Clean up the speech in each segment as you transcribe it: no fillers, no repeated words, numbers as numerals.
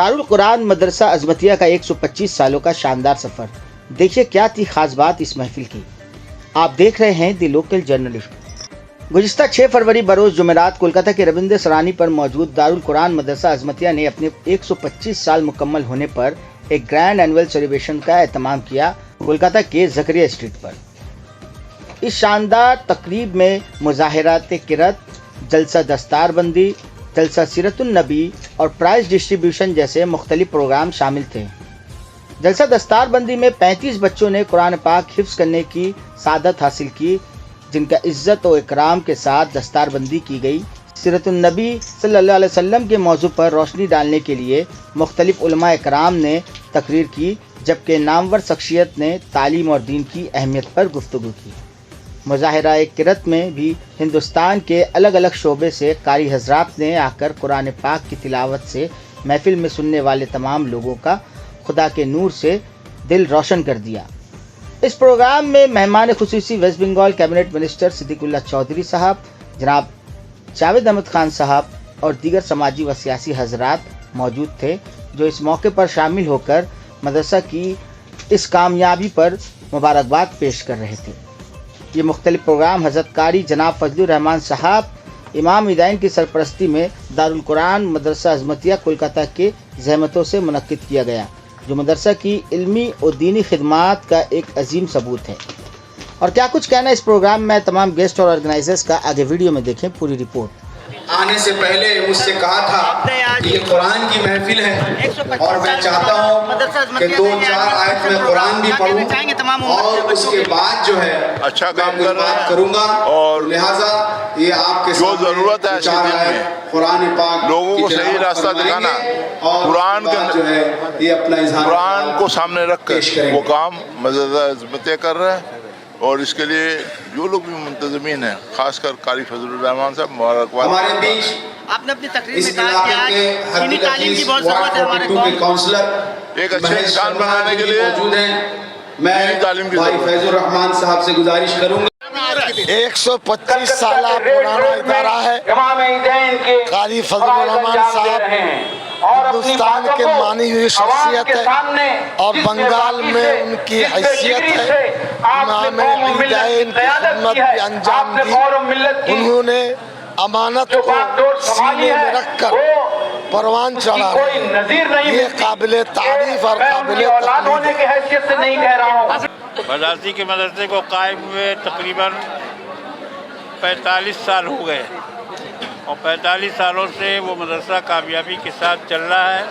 दारुल मदरसा अजमतिया का 125 सालों का शानदार सफर। देखिए क्या थी खास बात इस महफिल की। आप देख रहे हैं दी लोकल जर्नलिस्ट। गुज़िश्ता 6 फरवरी बरोज जुमेरात कोलकाता के रविंद्र सरानी पर मौजूद दारुल मदरसा अजमतिया ने अपने 125 साल मुकम्मल होने पर एक ग्रैंड एनुअल सेलिब्रेशन का एहतमाम किया कोलकाता के जकरिया स्ट्रीट पर। इस शानदार तकरीब में मुज़ाहिरात किरत, जलसा दस्तारबंदी, जलसा सीरतुन नबी और प्राइज डिस्ट्रीब्यूशन जैसे मुख्तलिफ प्रोग्राम शामिल थे। जलसा दस्तारबंदी में 35 बच्चों ने कुरान पाक हिफ्ज़ करने की सादत हासिल की, जिनका इज़्ज़त और इकराम के साथ दस्तारबंदी की गई। सीरतुन नबी सल्लल्लाहु अलैहि वसल्लम के मौजू पर रोशनी डालने के लिए मुख्तलिफ उलमा इकराम ने तकरीर की, जबकि नामवर शख्सियत ने तालीम और दीन की अहमियत पर गुफ्तगू की। मुज़ाहिरा किरत में भी हिंदुस्तान के अलग अलग शोबे से कारी हजरात ने आकर कुरान पाक की तिलावत से महफिल में सुनने वाले तमाम लोगों का खुदा के नूर से दिल रोशन कर दिया। इस प्रोग्राम में मेहमान खुसूसी वेस्ट बंगाल कैबिनेट मिनिस्टर सिद्दीकुल्लाह चौधरी साहब, जनाब जावेद अहमद खान साहब और दीगर समाजी व सियासी हजरात मौजूद थे, जो इस मौके पर शामिल होकर मदरसा की इस कामयाबी पर मुबारकबाद पेश कर रहे थे। ये मुख्तलिफ प्रोग्राम हज़रत कारी जनाब फजलुर रहमान साहब इमाम हिदायन की सरपरस्ती में दारुल कुरान मदरसा अजमतिया कोलकाता के ज़हमतों से मुनक्किद किया गया, जो मदरसा की इल्मी और दीनी खिदमात का एक अजीम सबूत है। और क्या कुछ कहना इस प्रोग्राम में तमाम गेस्ट और ऑर्गेनाइजर्स का, आगे वीडियो में देखें पूरी रिपोर्ट। आने से पहले मुझसे कहा था कि ये कुरान की महफिल है और मैं चाहता हूँ कि 2-4 आयत में कुरान भी पढ़ूं और उसके बाद जो है अच्छा काम कर रहा है करूँगा, और लिहाजा ये आपके जो जरूरत है कुरान पाक लोगों को सही रास्ता दिखाना, कुरान जो है ये अपना कुरान को सामने रखकर वो काम मदरसा अजमतिया कर रहा है। और इसके लिए जो लोग भी मुंतज़मीन हैं, खासकर कारी फजलुर रहमान साहब, मुबारकबाद। हमारे बीच आपने अपनी तकरीर में कहा कि आज दीनी तालीम की बहुत ज़रूरत है। हमारे काउंसलर एक अच्छे इंसान बनाने के लिए मौजूद हैं। मैं तालीम की भाई फैजुर रहमान साहब से गुजारिश करूंगा। 125 साल पुराना इदारा है। कारी फजलुर रहमान साहब हिंदुस्तान के मानी हुई शख्सियत है और बंगाल में उनकी हैसियत है। इमाम हिदायन की खिदमत भी अंजाम दी। उन्होंने अमानत को सीने में रखकर परवान चढ़ा, ये काबिल तारीफ और काबिल तकलीफ है। मदरसे के मदरसे को कायम हुए तकरीबन 45 साल हो गए और 45 सालों से वो मदरसा कामयाबी के साथ चल रहा है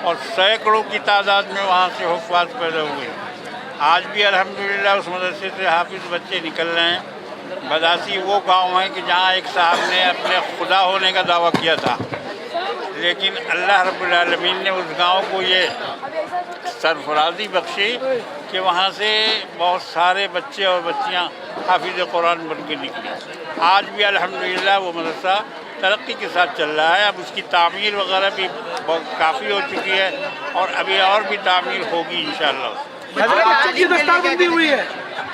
और सैकड़ों की तादाद में वहाँ से हुफ़ाज़ पैदा हुए। आज भी अल्हम्दुलिल्लाह उस मदरसे से हाफिज़ बच्चे निकल रहे हैं। बदासी वो गांव है कि जहाँ एक साहब ने अपने खुदा होने का दावा किया था, लेकिन अल्लाह रब्बुल आलमीन ने उस गांव को ये सरफराजी बख्शी कि वहाँ से बहुत सारे बच्चे और बच्चियाँ हाफिज़ कुरान बन के निकले। आज भी अल्हम्दुलिल्लाह वो मदरसा तरक्की के साथ चल रहा है। अब उसकी तामीर वगैरह भी काफ़ी हो चुकी है और अभी और भी तामीर होगी इंशाअल्लाह। कितने बच्चों की दस्तारबंदी हुई है?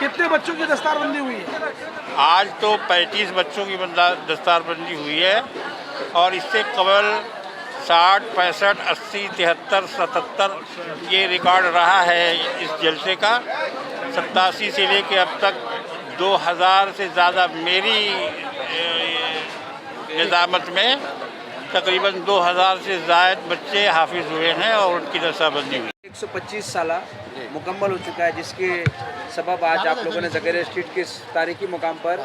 कितने बच्चों की दस्तारबंदी हुई है? आज तो 35 बच्चों की दस्तारबंदी हुई है और इससे कबल 60, 65, 80, 73, 77 ये रिकॉर्ड रहा है इस जलसे का। 87 से लेके अब तक 2000 से ज़्यादा मेरी निज़ामत में तकरीबन 2000 से ज़ायद बच्चे हाफिज़ हुए हैं और उनकी दस्तारबंदी हुई। 125 साल मुकम्मल हो चुका है, जिसके सबब आज आप लोगों ने जकरिया स्ट्रीट के तारीखी मुकाम पर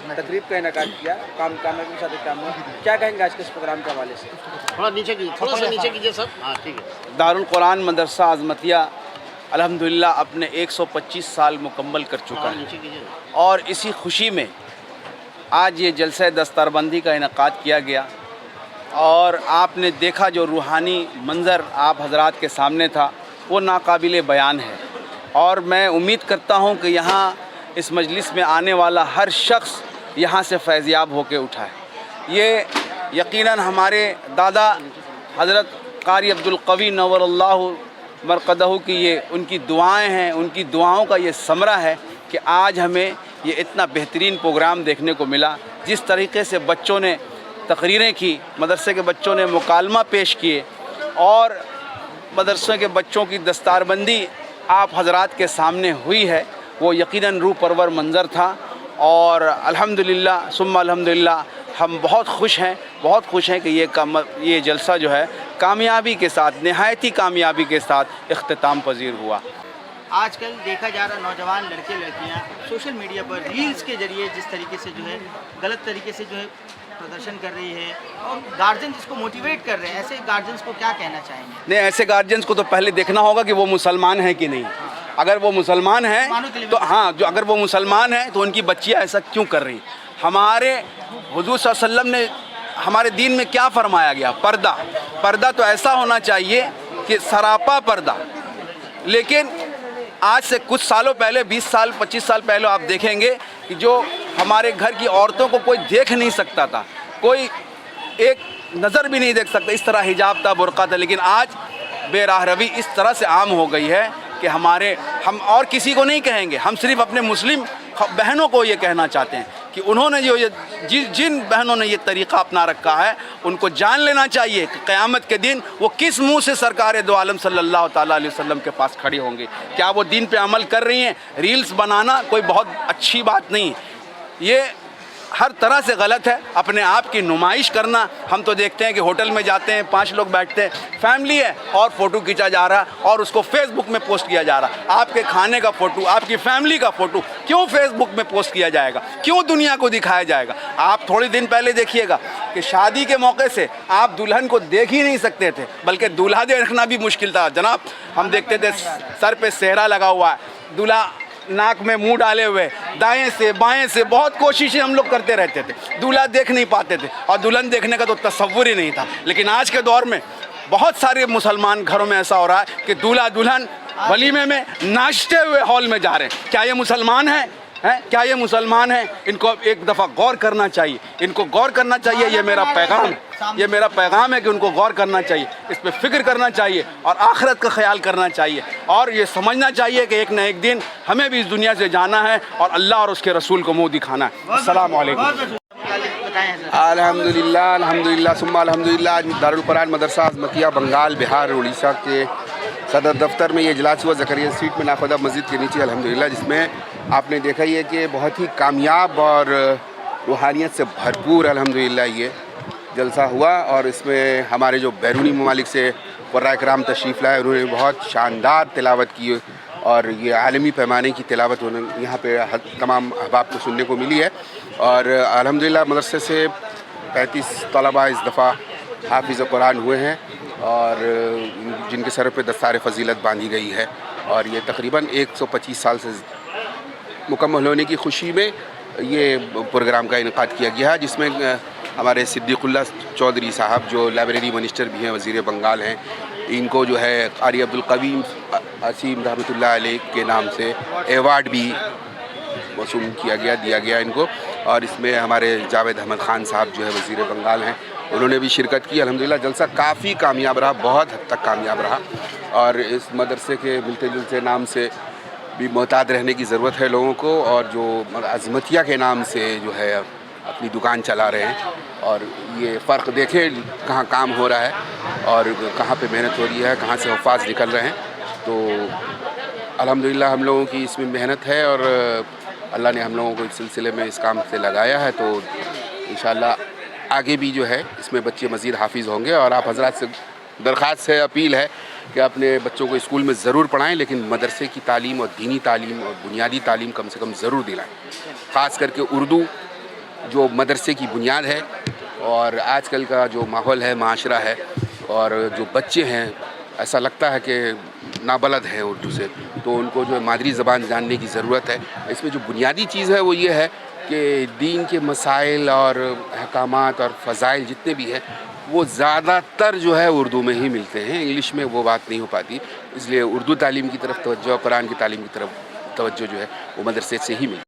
तकरीब का इनेकाद किया। कामयाबी के साथ काम हुआ। क्या कहेंगे आज के इस प्रोग्राम के हवाले से? थोड़ा नीचे कीजिए सर। हाँ ठीक है। दारुल कुरान मदरसा अजमतिया अल्हम्दुलिल्लाह अपने 125 साल मुकम्मल कर चुका है और इसी खुशी में आज ये जलसा दस्तारबंदी का इनेकाद किया गया और आपने देखा जो रूहानी मंज़र आप हजरात के सामने था वो नाकाबिले बयान है। और मैं उम्मीद करता हूँ कि यहाँ इस मजलिस में आने वाला हर शख्स यहाँ से फैज़याब होकर उठा है। ये यकीनन हमारे दादा हज़रत कारी अब्दुल कवी नव्वरल्लाहु मरक़दहू की ये उनकी दुआएं हैं, उनकी दुआओं का ये समरा है कि आज हमें ये इतना बेहतरीन प्रोग्राम देखने को मिला। जिस तरीके से बच्चों ने तकरीरें की, मदरसे के बच्चों ने मुकालमा पेश किए और मदरसों के बच्चों की दस्तारबंदी आप हजरात के सामने हुई है, वो यकीनन रूह परवर मंज़र था और अल्हम्दुलिल्लाह सुम्मा अल्हम्दुलिल्लाह हम बहुत खुश हैं कि ये जलसा जो है कामयाबी के साथ, नहायती कामयाबी के साथ इख्तिताम पजीर हुआ। आजकल देखा जा रहा नौजवान लड़के लड़कियां सोशल मीडिया पर रील्स के जरिए जिस तरीके से जो है गलत तरीके से जो है प्रदर्शन कर रही है और गार्जियन जिसको मोटिवेट कर रहे हैं, ऐसे गार्जियंस को क्या कहना चाहेंगे? नहीं, ऐसे गार्जियंस को तो पहले देखना होगा कि वो मुसलमान हैं कि नहीं। अगर वो मुसलमान हैं तो हाँ, जो अगर वो मुसलमान हैं तो उनकी बच्चियाँ ऐसा क्यों कर रही। हमारे हुजूर सल्लल्लाहु अलैहि वसल्लम ने हमारे दीन में क्या फरमाया गया? पर्दा तो ऐसा होना चाहिए कि सरापा पर्दा। लेकिन आज से कुछ सालों पहले, 20 साल 25 साल पहले आप देखेंगे कि जो हमारे घर की औरतों को कोई देख नहीं सकता था, कोई एक नज़र भी नहीं देख सकता, इस तरह हिजाब था, बुर्का था। लेकिन आज बेराह रवी इस तरह से आम हो गई है कि हम और किसी को नहीं कहेंगे, हम सिर्फ अपने मुस्लिम बहनों को ये कहना चाहते हैं कि उन्होंने जिन बहनों ने ये तरीक़ा अपना रखा है उनको जान लेना चाहिए कि क़यामत के दिन वो किस मुंह से सरकार दो आलम सल्लल्लाहु ताला अलैहि वसल्लम के पास खड़ी होंगी। क्या वो दीन पे अमल कर रही हैं? रील्स बनाना कोई बहुत अच्छी बात नहीं, ये हर तरह से गलत है। अपने आप की नुमाइश करना, हम तो देखते हैं कि होटल में जाते हैं, 5 लोग बैठते हैं, फैमिली है और फ़ोटो खींचा जा रहा और उसको फेसबुक में पोस्ट किया जा रहा। आपके खाने का फ़ोटो, आपकी फैमिली का फ़ोटो क्यों फेसबुक में पोस्ट किया जाएगा? क्यों दुनिया को दिखाया जाएगा? आप थोड़े दिन पहले देखिएगा कि शादी के मौके से आप दुल्हन को देख ही नहीं सकते थे, बल्कि दूल्हा देखना भी मुश्किल था। जनाब, हम देखते थे सर पे सेहरा लगा हुआ है, दूल्हा नाक में मुंह डाले हुए, दाएं से बाएं से बहुत कोशिशें हम लोग करते रहते थे, दूल्हा देख नहीं पाते थे और दुल्हन देखने का तो तसव्वुर ही नहीं था। लेकिन आज के दौर में बहुत सारे मुसलमान घरों में ऐसा हो रहा है कि दूल्हा दुल्हन वलीमे में नाचते हुए हॉल में जा रहे हैं। क्या ये मुसलमान हैं? क्या ये मुसलमान हैं? इनको एक दफ़ा गौर करना चाहिए, इनको गौर करना चाहिए। ये मेरा पैगाम है कि उनको गौर करना चाहिए, इस पर फ़िक्र करना चाहिए और आखिरत का ख्याल करना चाहिए और ये समझना चाहिए कि एक न एक दिन हमें भी इस दुनिया से जाना है और अल्लाह और उसके रसूल को मुँह दिखाना है। अस्सलाम वालेकुम। अल्हम्दुलिल्लाह सुम्मा अल्हम्दुलिल्लाह। आज दारुल कुरान मदरसा अज़मतिया बंगाल, बिहार, उड़ीसा के सदर दफ्तर में ये इजलास हुआ ज़करिया स्ट्रीट में नाखुदा मस्जिद के नीचे अल्हम्दुलिल्लाह, जिसमें आपने देखा ही है कि बहुत ही कामयाब और रूहानियत से भरपूर अल्हम्दुलिल्लाह ये जलसा हुआ। और इसमें हमारे जो बैरूनी ममालिक से क़ुर्रा इकराम तशरीफ़ लाए, उन्होंने बहुत शानदार तिलावत की और ये आलमी पैमाने की तिलावत उन्होंने यहाँ पे तमाम अहबाब को सुनने को मिली है। और अल्हम्दुलिल्लाह मदरसे से 35 तलबा इस दफ़ा हाफिज़ कुरान हुए हैं और जिनके सर पे दस्तार फ़जीलत बांधी गई है। और ये तकरीबन 125 साल से मुकम्मल होने की खुशी में ये प्रोग्राम का इनेकाद किया गया है, जिसमें हमारे सिद्दीकुल्लाह चौधरी साहब जो लाइब्रेरी मिनिस्टर भी हैं, वज़ीर बंगाल हैं, इनको जो है क़ारी अब्दुल कवीम असीम रहमतुल्लाह अलैह के नाम से एवार्ड भी मौसूल दिया गया इनको। और इसमें हमारे जावेद अहमद ख़ान साहब जो है वज़ीर बंगाल हैं, उन्होंने भी शिरकत की। अल्हम्दुलिल्लाह जलसा काफ़ी कामयाब रहा, बहुत हद तक कामयाब रहा। और इस मदरसे के मिलते जुलते नाम से भी मोहतात रहने की ज़रूरत है लोगों को, और जो अज़मतिया के नाम से जो है अपनी दुकान चला रहे हैं। और ये फ़र्क देखें कहाँ काम हो रहा है और कहाँ पे मेहनत हो रही है, कहाँ से हुफ़ाज़ निकल रहे हैं। तो अल्हम्दुलिल्लाह हम लोगों की इसमें मेहनत है और अल्लाह ने हम लोगों को इस सिलसिले में इस काम से लगाया है। तो इंशाअल्लाह आगे भी जो है इसमें बच्चे मज़ीद हाफिज़ होंगे। और आप हज़रात से दरख्वास्त है, अपील है कि अपने बच्चों को स्कूल में ज़रूर पढ़ाएं, लेकिन मदरसे की तालीम और दीनी तालीम और बुनियादी तालीम कम से कम ज़रूर दिलाएं। ख़ास करके उर्दू जो मदरसे की बुनियाद है। और आजकल का जो माहौल है, माशरा है, और जो बच्चे हैं ऐसा लगता है कि नाबलद हैं उर्दू से, तो उनको जो है मादरी ज़बान जानने की ज़रूरत है। इसमें जो बुनियादी चीज़ है वो ये है कि दीन के मसाइल और अहकामात और फ़ज़ाइल जितने भी हैं वो ज़्यादातर जो है उर्दू में ही मिलते हैं, इंग्लिश में वो बात नहीं हो पाती। इसलिए उर्दू तालीम की तरफ तवज्जो, कुरान की तालीम की तरफ तवज्जो जो है वो मदरसे से ही मिलती है।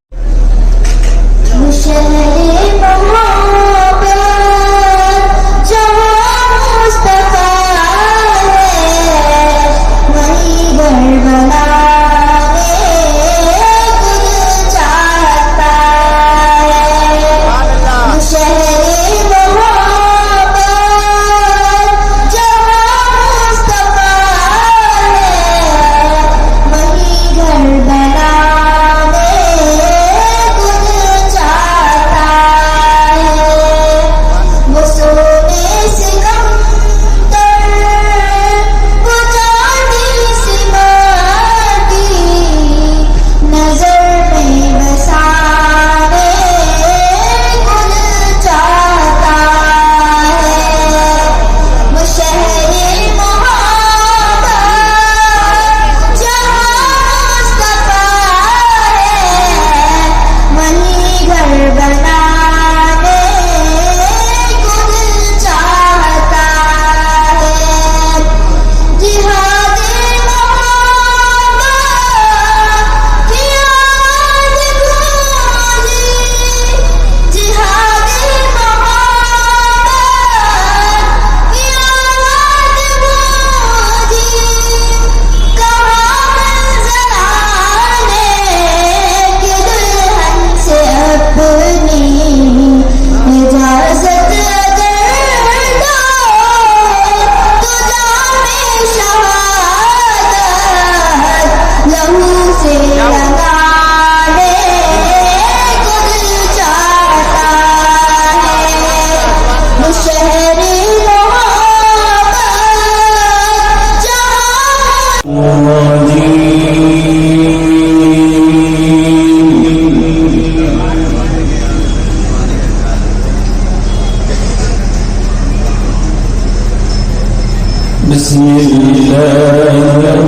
بسم الله الرحمن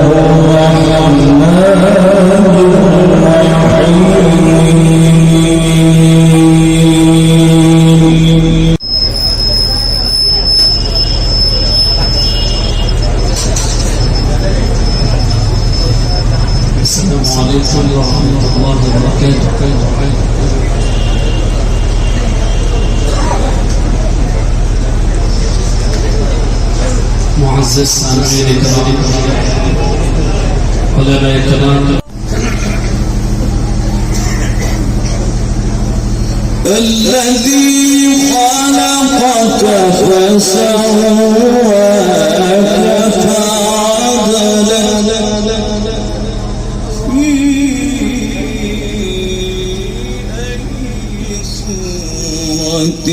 الرحيم. السلام عليكم ورحمة الله وبركاته. معزز سامعين الكرام، علماء الكرام، الذي خلقك فسواك فعدلك في أي صورة